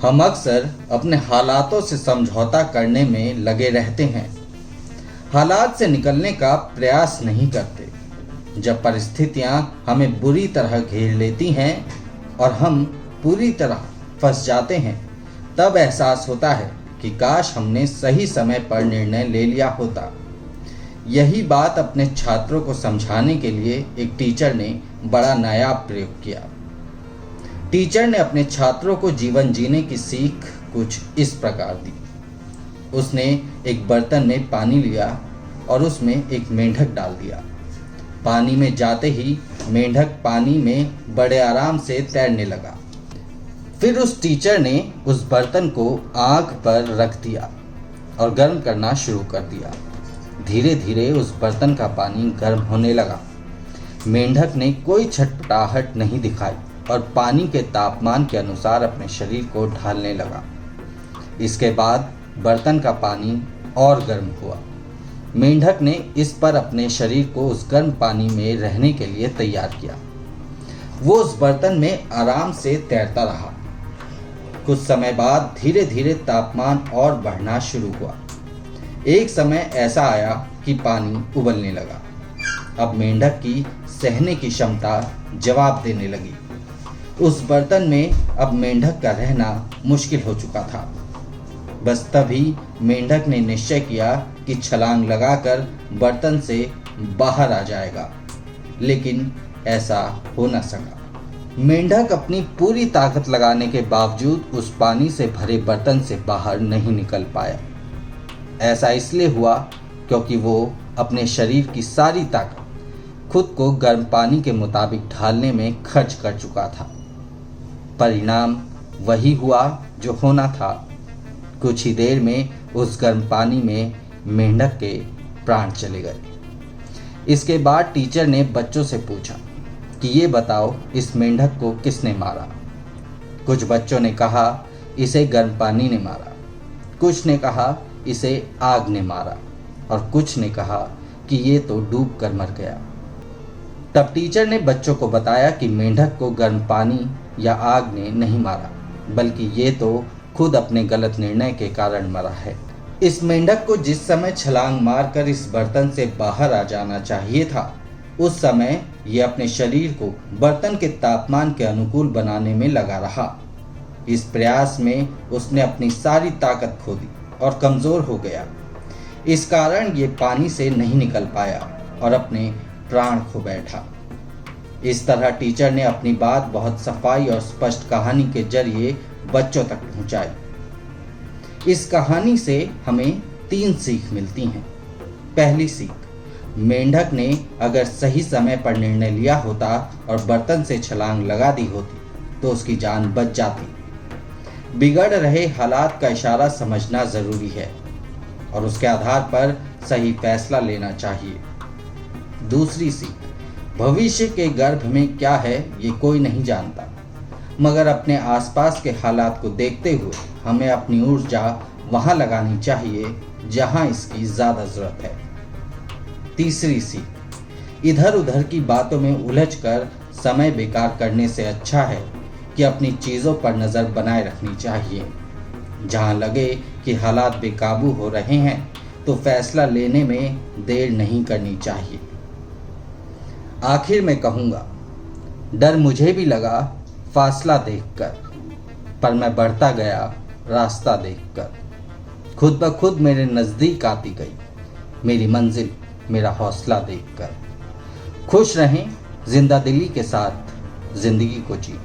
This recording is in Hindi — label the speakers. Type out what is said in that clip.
Speaker 1: हम अक्सर अपने हालातों से समझौता करने में लगे रहते हैं, हालात से निकलने का प्रयास नहीं करते। जब परिस्थितियां हमें बुरी तरह घेर लेती हैं और हम पूरी तरह फंस जाते हैं, तब एहसास होता है कि काश हमने सही समय पर निर्णय ले लिया होता। यही बात अपने छात्रों को समझाने के लिए एक टीचर ने बड़ा नायाब प्रयोग किया। टीचर ने अपने छात्रों को जीवन जीने की सीख कुछ इस प्रकार दी। उसने एक बर्तन में पानी लिया और उसमें एक मेंढक डाल दिया। पानी में जाते ही मेंढक पानी में बड़े आराम से तैरने लगा। फिर उस टीचर ने उस बर्तन को आग पर रख दिया और गर्म करना शुरू कर दिया। धीरे धीरे उस बर्तन का पानी गर्म होने लगा। मेंढक ने कोई छटपटाहट नहीं दिखाई और पानी के तापमान के अनुसार अपने शरीर को ढालने लगा। इसके बाद बर्तन का पानी और गर्म हुआ। मेंढक ने इस पर अपने शरीर को उस गर्म पानी में रहने के लिए तैयार किया। वो उस बर्तन में आराम से तैरता रहा। कुछ समय बाद धीरे धीरे तापमान और बढ़ना शुरू हुआ। एक समय ऐसा आया कि पानी उबलने लगा। अब मेंढक की सहने की क्षमता जवाब देने लगी। उस बर्तन में अब मेंढक का रहना मुश्किल हो चुका था। बस तभी मेंढक ने निश्चय किया कि छलांग लगाकर बर्तन से बाहर आ जाएगा, लेकिन ऐसा हो न सका। मेंढक अपनी पूरी ताकत लगाने के बावजूद उस पानी से भरे बर्तन से बाहर नहीं निकल पाया। ऐसा इसलिए हुआ क्योंकि वो अपने शरीर की सारी ताकत खुद को गर्म पानी के मुताबिक ढालने में खर्च कर चुका था। परिणाम वही हुआ जो होना था। कुछ ही देर में उस गर्म पानी में मेंढक के प्राण चले गए। इसके बाद टीचर ने बच्चों से पूछा कि ये बताओ, इस मेंढक को किसने मारा? कुछ बच्चों ने कहा इसे गर्म पानी ने मारा, कुछ ने कहा इसे आग ने मारा और कुछ ने कहा कि ये तो डूब कर मर गया। तब टीचर ने बच्चों को बताया कि मेंढक को गर्म पानी या आग ने नहीं मारा, बल्कि ये तो खुद अपने गलत निर्णय के कारण मरा है। इस मेंढक को जिस समय छलांग मारकर इस बर्तन से बाहर आ जाना चाहिए था, उस समय ये अपने शरीर को बर्तन के तापमान के अनुकूल बनाने में लगा रहा। इस प्रयास में उसने अपनी सारी ताकत खो दी और कमज़ोर हो गया। इस कारण ये पानी से नहीं निकल पाया और अपने प्राण खो बैठा। इस तरह टीचर ने अपनी बात बहुत सफाई और स्पष्ट कहानी के जरिए बच्चों तक पहुंचाई। इस कहानी से हमें 3 सीख मिलती हैं। पहली सीख, मेंढक ने अगर सही समय पर निर्णय लिया होता और बर्तन से छलांग लगा दी होती तो उसकी जान बच जाती। बिगड़ रहे हालात का इशारा समझना ज़रूरी है और उसके आधार पर सही फैसला लेना चाहिए। दूसरी सीख, भविष्य के गर्भ में क्या है ये कोई नहीं जानता, मगर अपने आसपास के हालात को देखते हुए हमें अपनी ऊर्जा वहाँ लगानी चाहिए जहाँ इसकी ज़्यादा ज़रूरत है। तीसरी सीख, इधर उधर की बातों में उलझकर समय बेकार करने से अच्छा है कि अपनी चीज़ों पर नज़र बनाए रखनी चाहिए। जहाँ लगे कि हालात बेकाबू हो रहे हैं तो फैसला लेने में देर नहीं करनी चाहिए। आखिर में कहूँगा, डर मुझे भी लगा फासला देखकर, पर मैं बढ़ता गया रास्ता देखकर। खुद ब खुद मेरे नज़दीक आती गई मेरी मंजिल, मेरा हौसला देखकर। खुश रहें, जिंदा दिली के साथ ज़िंदगी को जी।